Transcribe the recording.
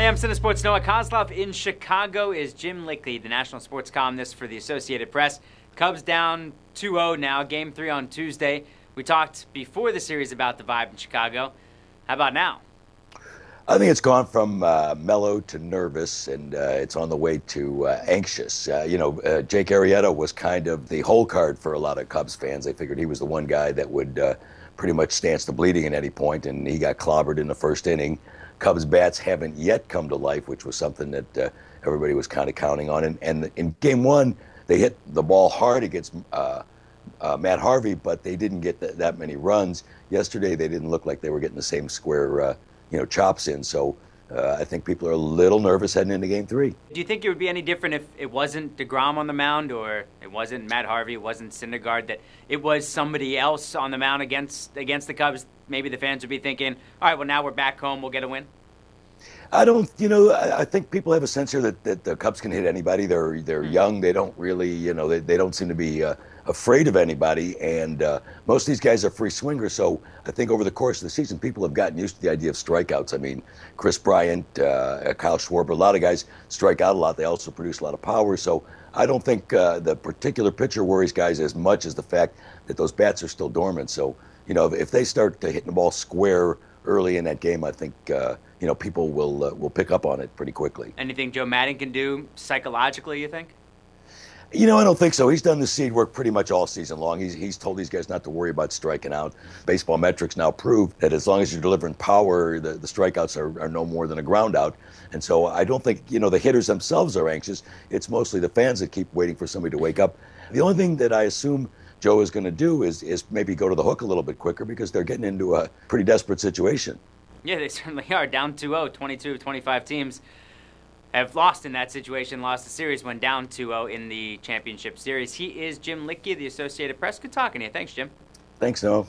Hey, I'm CineSport's Noah Coslov. In Chicago is Jim Litke, the national sports columnist for the Associated Press. Cubs down 2-0 now, Game 3 on Tuesday. We talked before the series about the vibe in Chicago. How about now? I think it's gone from mellow to nervous, and it's on the way to anxious. Jake Arrieta was kind of the whole card for a lot of Cubs fans. They figured he was the one guy that would pretty much stance the bleeding at any point, and he got clobbered in the first inning. Cubs bats haven't yet come to life, which was something that everybody was kind of counting on. And in Game 1, they hit the ball hard against Matt Harvey, but they didn't get that many runs. Yesterday, they didn't look like they were getting the same square chops in. So I think people are a little nervous heading into Game 3. Do you think it would be any different if it wasn't DeGrom on the mound, or it wasn't Matt Harvey, it wasn't Syndergaard, that it was somebody else on the mound against the Cubs? Maybe the fans would be thinking, all right, well, now we're back home, we'll get a win? I think people have a sense here that the Cubs can hit anybody. They're young. They don't really, they don't seem to be afraid of anybody. And most of these guys are free swingers. So I think over the course of the season, people have gotten used to the idea of strikeouts. I mean, Chris Bryant, Kyle Schwarber, a lot of guys strike out a lot. They also produce a lot of power. So I don't think the particular pitcher worries guys as much as the fact that those bats are still dormant. So, if they start hitting the ball square early in that game, I think people will pick up on it pretty quickly. Anything Joe Maddon can do psychologically, you think? I don't think so. He's done the seed work pretty much all season long. He's told these guys not to worry about striking out. Baseball metrics now prove that as long as you're delivering power, the strikeouts are no more than a ground out. And so I don't think, the hitters themselves are anxious. It's mostly the fans that keep waiting for somebody to wake up. The only thing that I assume Joe is going to do is maybe go to the hook a little bit quicker, because they're getting into a pretty desperate situation. Yeah, they certainly are. Down 2-0, 22 of 25 teams have lost in that situation, lost the series when down 2-0 in the championship series. He is Jim Litke, the Associated Press. Good talking to you. Thanks, Jim. Thanks, Noah.